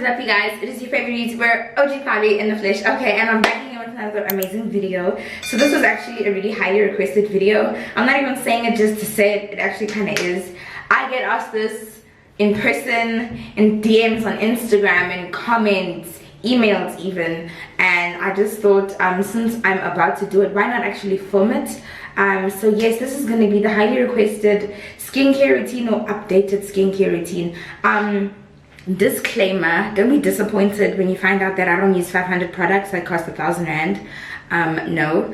is up, you guys? It is your favorite YouTuber, OG Parley in the flesh. Okay, and I'm back again with another amazing video. So this was actually a really highly requested video. I'm not even saying it just to say it, it actually kind of is. I get asked this in person, in DMs on Instagram, in comments, emails even, and I just thought since I'm about to do it, why not actually film it? So yes, this is going to be the highly requested skincare routine or updated skincare routine. Disclaimer, don't be disappointed when you find out that I don't use 500 products that cost 1,000 rand. No,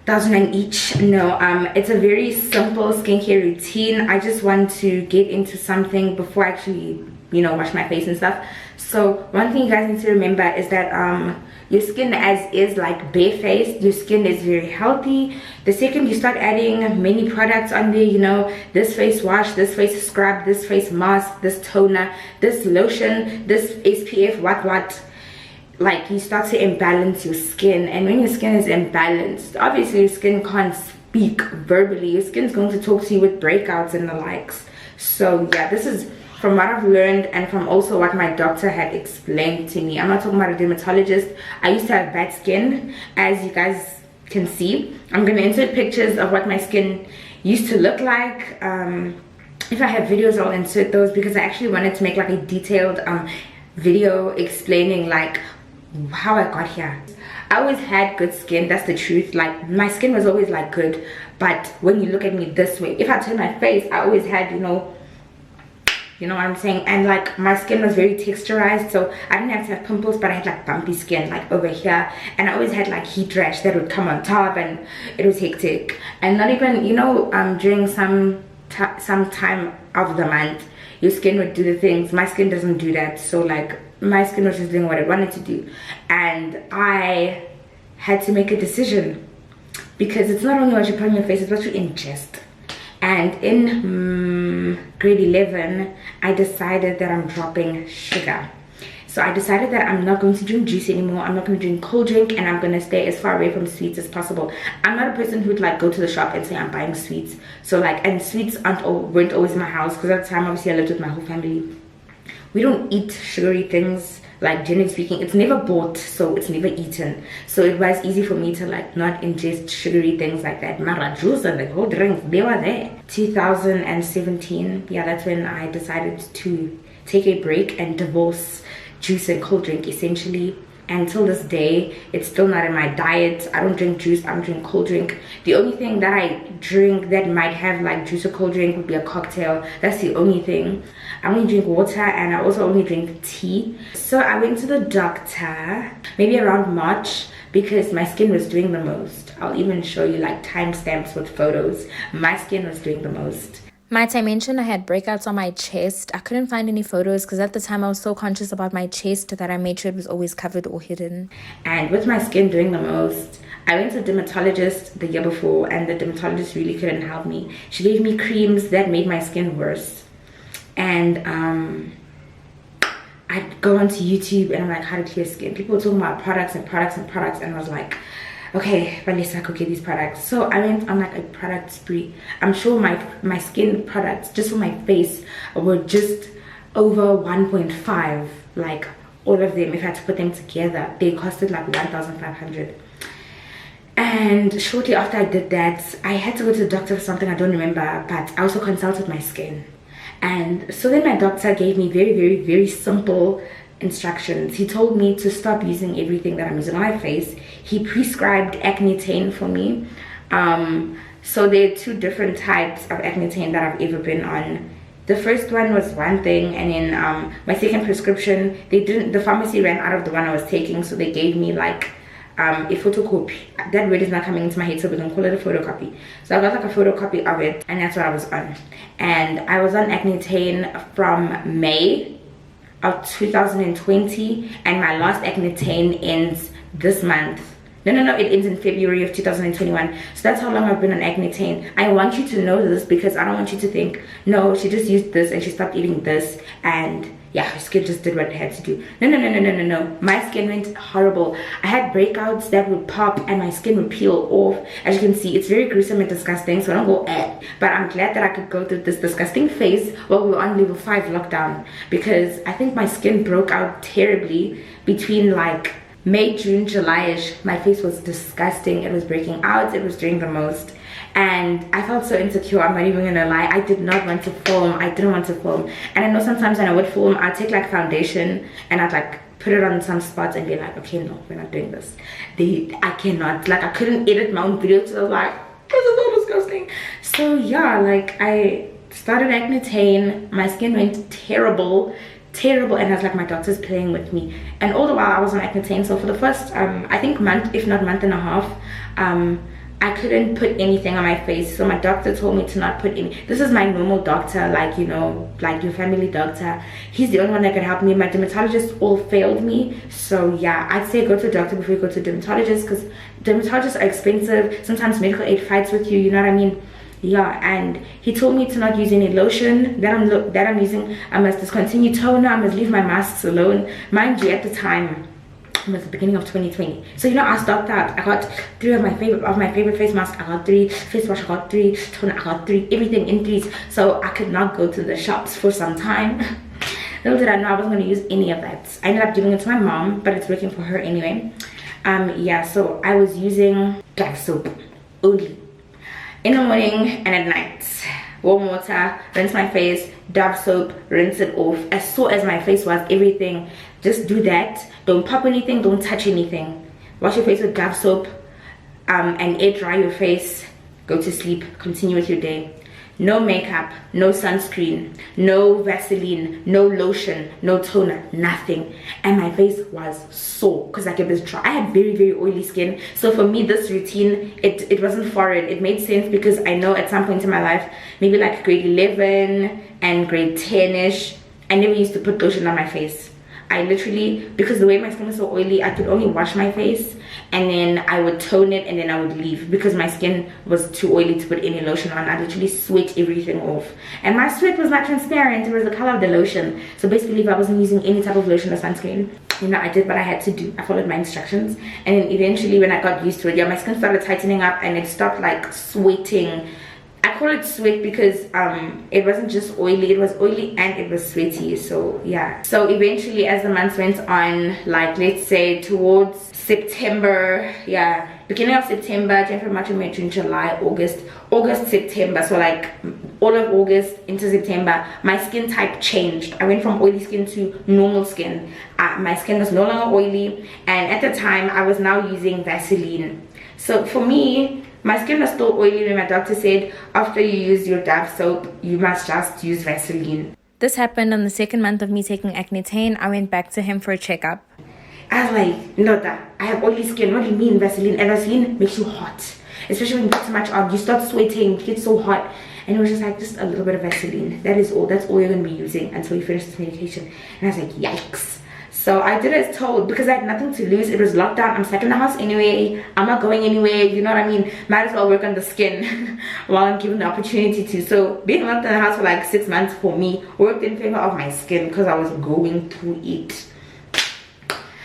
1,000 rand each. No, it's a very simple skincare routine. I just want to get into something before I actually, you know, wash my face and stuff. So one thing you guys need to remember is that your skin as is, like barefaced, your skin is very healthy. The second you start adding many products on there, you know, this face wash, this face scrub, this face mask, this toner, this lotion, this SPF, what, like you start to imbalance your skin. And when your skin is imbalanced, obviously your skin can't speak verbally. Your skin's going to talk to you with breakouts and the likes. So yeah, this is from what I've learned and from also what my doctor had explained to me. I'm not talking about a dermatologist. I used to have bad skin, as you guys can see. I'm going to insert pictures of what my skin used to look like. If I have videos, I'll insert those, because I actually wanted to make like a detailed video explaining like how I got here. I always had good skin, that's the truth. Like my skin was always like good, but when you look at me this way, if I turn my face, I always had, you know what I'm saying, and like my skin was very texturized, so I didn't have to have pimples, but I had like bumpy skin like over here, and I always had like heat rash that would come on top, and it was hectic. And not even, you know, during some time of the month your skin would do the things. My skin doesn't do that, so like my skin was just doing what it wanted to do, and I had to make a decision, because it's not only what you put on your face, it's what you ingest. And in grade 11, I decided that I'm dropping sugar. So I decided that I'm not going to drink juice anymore. I'm not going to drink cold drink, and I'm going to stay as far away from sweets as possible. I'm not a person who'd like go to the shop and say I'm buying sweets. So like, and sweets weren't always in my house, because at the time obviously I lived with my whole family. We don't eat sugary things. Like generally speaking, it's never bought, so it's never eaten. So it was easy for me to like not ingest sugary things like that. Mara juice and the whole drinks, they were there. 2017, yeah, that's when I decided to take a break and divorce juice and cold drink essentially. And till this day, it's still not in my diet. I don't drink juice, I don't drink cold drink. The only thing that I drink that might have like juice or cold drink would be a cocktail. That's the only thing. I only drink water, and I also only drink tea. So I went to the doctor maybe around March, because my skin was doing the most. I'll even show you like timestamps with photos. My skin was doing the most. Might I mention I had breakouts on my chest. I couldn't find any photos because at the time I was so conscious about my chest that I made sure it was always covered or hidden. And with my skin doing the most, I went to a dermatologist the year before, and the dermatologist really couldn't help me. She gave me creams that made my skin worse. And I'd go onto YouTube and I'm like, how to clear skin. People were talking about products and products and products, and I was like, okay, Vanessa, I could get these products. So I went on like a product spree. I'm sure my skin products just for my face were just over 1.5, like all of them. If I had to put them together, they costed like 1,500. And shortly after I did that, I had to go to the doctor for something I don't remember, but I also consulted my skin. And so then my doctor gave me very, very, very simple instructions. He told me to stop using everything that I'm using on my face. He prescribed Acne for me. So there are two different types of Acne that I've ever been on. The first one was one thing, and then my second prescription, the pharmacy ran out of the one I was taking, so they gave me like a photocopy. That word is not coming into my head, so we're gonna call it a photocopy. So I got like a photocopy of it, and that's what I was on. And I was on Acne from May of 2020, and my last Acne ends this month. No, it ends in February of 2021. So that's how long I've been on Acne. I want you to know this, because I don't want you to think, no, she just used this and she stopped eating this and yeah, her skin just did what it had to do. No. My skin went horrible. I had breakouts that would pop and my skin would peel off. As you can see, it's very gruesome and disgusting, so I don't go but I'm glad that I could go through this disgusting phase while we were on level 5 lockdown, because I think my skin broke out terribly between like May, June, July-ish. My face was disgusting. It was breaking out. It was doing the most. And I felt so insecure, I'm not even gonna lie. I did not want to film. I didn't want to film. And I know sometimes when I would film, I'd take like foundation and I'd like put it on some spots and be like, okay, no, we're not doing this. I cannot, like, I couldn't edit my own videos, so I was like, this is so disgusting. So yeah, like, I started Acne, my skin went terrible, and I was like, my doctor's playing with me. And all the while I was on Acne, so for the first I think month, if not month and a half, I couldn't put anything on my face. So my doctor told me to not put any. This is my normal doctor, like, you know, like your family doctor. He's the only one that could help me. My dermatologist all failed me. So yeah, I'd say go to a doctor before you go to a dermatologist, because dermatologists are expensive. Sometimes medical aid fights with you, you know what I mean? Yeah, and he told me to not use any lotion that I'm using. I must discontinue toner. I must leave my masks alone. Mind you, at the time, it was the beginning of 2020. So you know, I stocked up. I got 3 of my favorite face masks. I got 3 face wash. I got 3 toner. I got 3 everything in 3s. So I could not go to the shops for some time. Little did I know I wasn't going to use any of that. I ended up giving it to my mom, but it's working for her anyway. Yeah, so I was using Dove soap only in the morning and at night. Warm water, rinse my face, Dove soap, rinse it off. As sore as my face was, everything, just do that. Don't pop anything, don't touch anything. Wash your face with Dove soap and air dry your face. Go to sleep, continue with your day. No makeup, no sunscreen, no Vaseline, no lotion, no toner, nothing. And my face was sore because like it was dry. I had very, very oily skin. So for me, this routine, it wasn't foreign. It made sense because I know at some point in my life, maybe like grade 11 and grade 10-ish, I never used to put lotion on my face. I literally, because the way my skin is so oily, I could only wash my face and then I would tone it and then I would leave because my skin was too oily to put any lotion on. I literally sweat everything off. And my sweat was not transparent, it was the color of the lotion. So basically, if I wasn't using any type of lotion or sunscreen, you know, I did what I had to do. I followed my instructions. And then eventually when I got used to it, yeah, my skin started tightening up and it stopped like sweating. I call it sweat because it wasn't just oily, it was oily and it was sweaty. So yeah, so eventually as the months went on, like let's say towards September, yeah, beginning of September, January, March, May, June, July, August, September, so like all of August into September, my skin type changed. I went from oily skin to normal skin. My skin was no longer oily, and at the time I was now using Vaseline. So for me, my skin was still oily when my doctor said after you use your Dove soap, you must just use Vaseline. This happened on the 2nd month of me taking Acne. I went back to him for a checkup. I was like, Nota, I have oily skin. What do you mean Vaseline? And Vaseline makes you hot. Especially when you put too much on. You start sweating, you get so hot. And it was just like, just a little bit of Vaseline. That is all. That's all you're going to be using until you finish this medication. And I was like, yikes. So I did as told because I had nothing to lose. It was lockdown. I'm stuck in the house anyway. I'm not going anywhere. You know what I mean? Might as well work on the skin while I'm given the opportunity to. So being locked in the house for like 6 months for me worked in favor of my skin because I was going through it.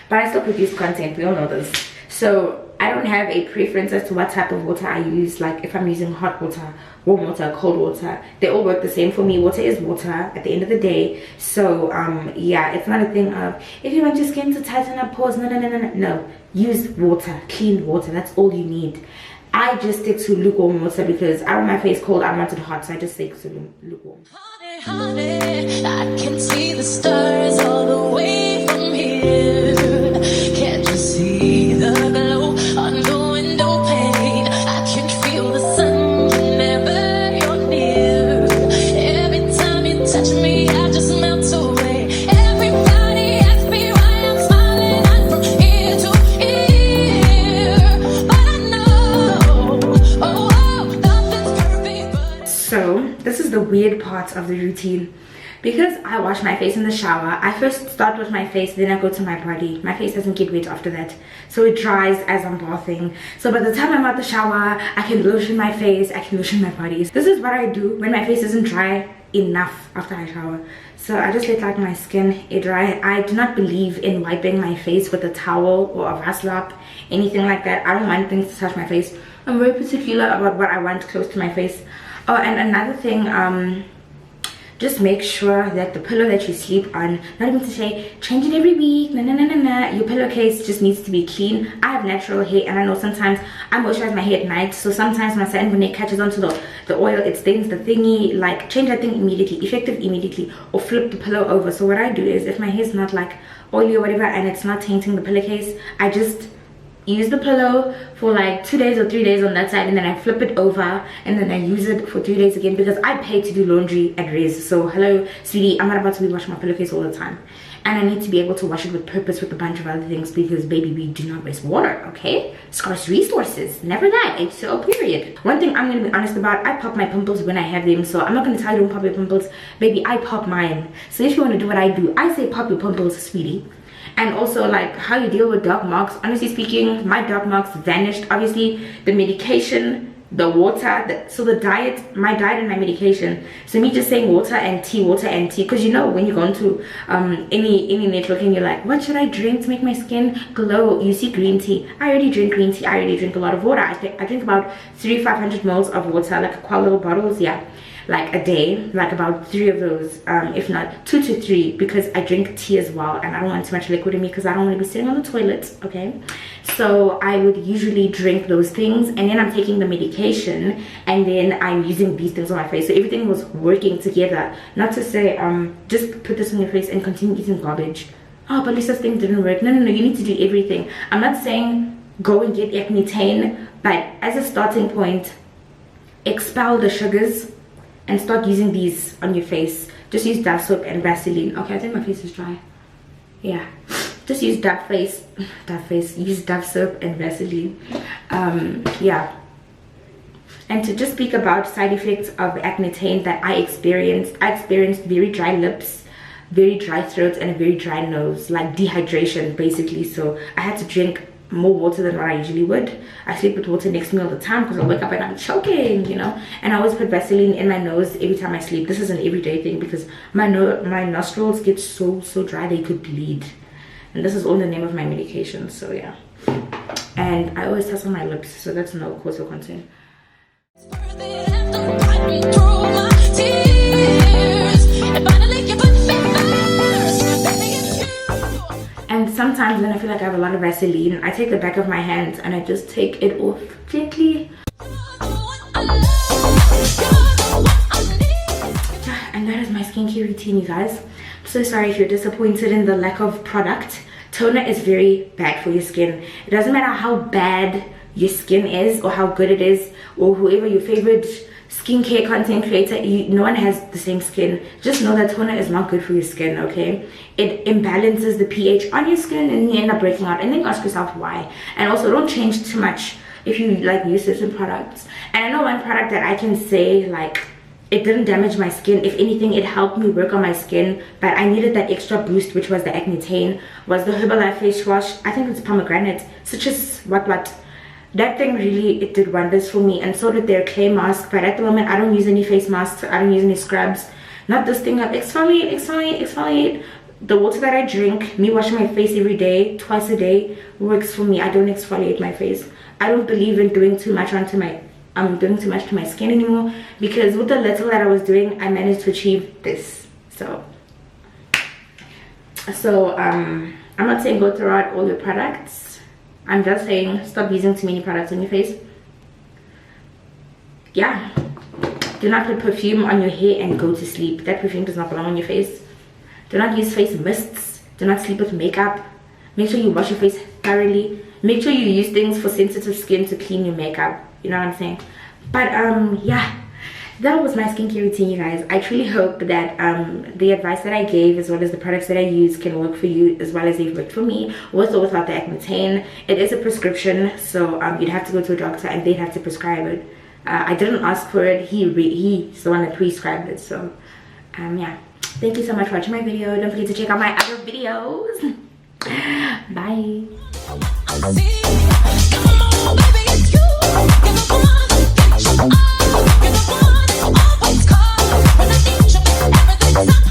But I still produce content. We all know this. So I don't have a preference as to what type of water I use. Like if I'm using hot water, warm water, cold water, they all work the same for me. Water is water at the end of the day. So yeah, it's not a thing of if you want your skin to tighten up, pores. No, use water, clean water. That's all you need. I just stick to lukewarm water because I want my face cold, I want it hot, so I just stick to lukewarm. Honey, I can see the stars all the way from here. Can't you see the glow on the window pane? I can feel the sun whenever you're near. Every time you touch me, I just melt away. Everybody asks me why I'm smiling. I'm from ear to ear, but I know, nothing's perfect. But So this is the weird part of the routine. Because I wash my face in the shower, I first start with my face, then I go to my body. My face doesn't get wet after that, so it dries as I'm bathing. So by the time I'm out the shower, I can lotion my face, I can lotion my body. This is what I do when my face isn't dry enough after I shower. So I just let like my skin air dry. I do not believe in wiping my face with a towel or a vaslap, anything like that. I don't want things to touch my face. I'm very particular about what I want close to my face. Oh, and another thing, just make sure that the pillow that you sleep on, not even to say change it every week, your pillowcase just needs to be clean. I have natural hair, and I know sometimes I moisturize my hair at night, so sometimes my sand when it catches onto the oil, it stains the thingy. Like, change that thing immediately, effective immediately, or flip the pillow over. So what I do is, if my hair's not like oily or whatever and it's not tainting the pillowcase, I just use the pillow for like 2 days or 3 days on that side, and then I flip it over, and then I use it for 3 days again, because I pay to do laundry at Res. So hello sweetie, I'm not about to be washing my pillowcase all the time, and I need to be able to wash it with purpose with a bunch of other things, because baby, we do not waste water, okay? Scarce resources, never that. It's so period. One thing I'm gonna be honest about, I pop my pimples when I have them, so I'm not gonna tell you don't pop your pimples. Baby, I pop mine. So if you want to do what I do, I say pop your pimples, sweetie. And also, like, how you deal with dark marks. Honestly speaking, my dark marks vanished. Obviously, the medication, the water, so the diet, my diet and my medication. So me just saying water and tea, because you know when you go into any network and you're like, what should I drink to make my skin glow? You see green tea. I already drink green tea. I already drink a lot of water. I drink about 300-500 mils of water, like quite little bottles, yeah, like a day, like about 3 of those, if not 2 to 3, because I drink tea as well, and I don't want too much liquid in me because I don't want to be sitting on the toilet, okay? So I would usually drink those things, and then I'm taking the medication, and then I'm using these things on my face. So everything was working together. Not to say just put this on your face and continue eating garbage. Oh, but Lisa's thing didn't work. No, you need to do everything. I'm not saying go and get Acne, but as a starting point, expel the sugars and start using these on your face. Just use Dove soap and Vaseline. Okay, I think my face is dry. Yeah, just use use Dove soap and Vaseline. Yeah. And to just speak about side effects of Acne that I experienced very dry lips, very dry throat, and a very dry nose, like dehydration basically. So I had to drink more water than what I usually would. I sleep with water next to me all the time because I wake up and I'm choking, you know. And I always put Vaseline in my nose every time I sleep. This is an everyday thing because my nostrils get so dry they could bleed, and this is all in the name of my medication. So yeah, and I always tussle my lips, so that's no cause of concern. And sometimes when I feel like I have a lot of Vaseline, I take the back of my hands and I just take it off gently. And that is my skincare routine, you guys. I'm so sorry if you're disappointed in the lack of product. Toner is very bad for your skin. It doesn't matter how bad your skin is or how good it is, or whoever your favorite skincare content creator, no one has the same skin. Just know that toner is not good for your skin, okay? It imbalances the pH on your skin and you end up breaking out, and then ask yourself why. And also, don't change too much if you like use certain products. And I know one product that I can say, like, it didn't damage my skin. If anything, it helped me work on my skin, but I needed that extra boost, which was the Acne, was the Herbalife face wash. I think it's pomegranate, citrus, what. That thing really, it did wonders for me, and so did their clay mask. But at the moment, I don't use any face masks. I don't use any scrubs. Not this thing of exfoliate. The water that I drink, me washing my face every day, twice a day, works for me. I don't exfoliate my face. I don't believe in doing too much to my skin anymore, because with the little that I was doing, I managed to achieve this. So I'm not saying go throw out all your products. I'm just saying stop using too many products on your face. Yeah, do not put perfume on your hair and go to sleep. That perfume does not belong on your face. Do not use face mists. Do not sleep with makeup. Make sure you wash your face thoroughly. Make sure you use things for sensitive skin to clean your makeup. You know what I'm saying? But yeah, that was my skincare routine, you guys. I truly hope that the advice that I gave, as well as the products that I use, can work for you as well as they've worked for me, with or without the Acne. It is a prescription, so you'd have to go to a doctor and they'd have to prescribe it. I didn't ask for it. He's the one that prescribed it. So yeah, thank you so much for watching my video. Don't forget to check out my other videos. Bye. Stop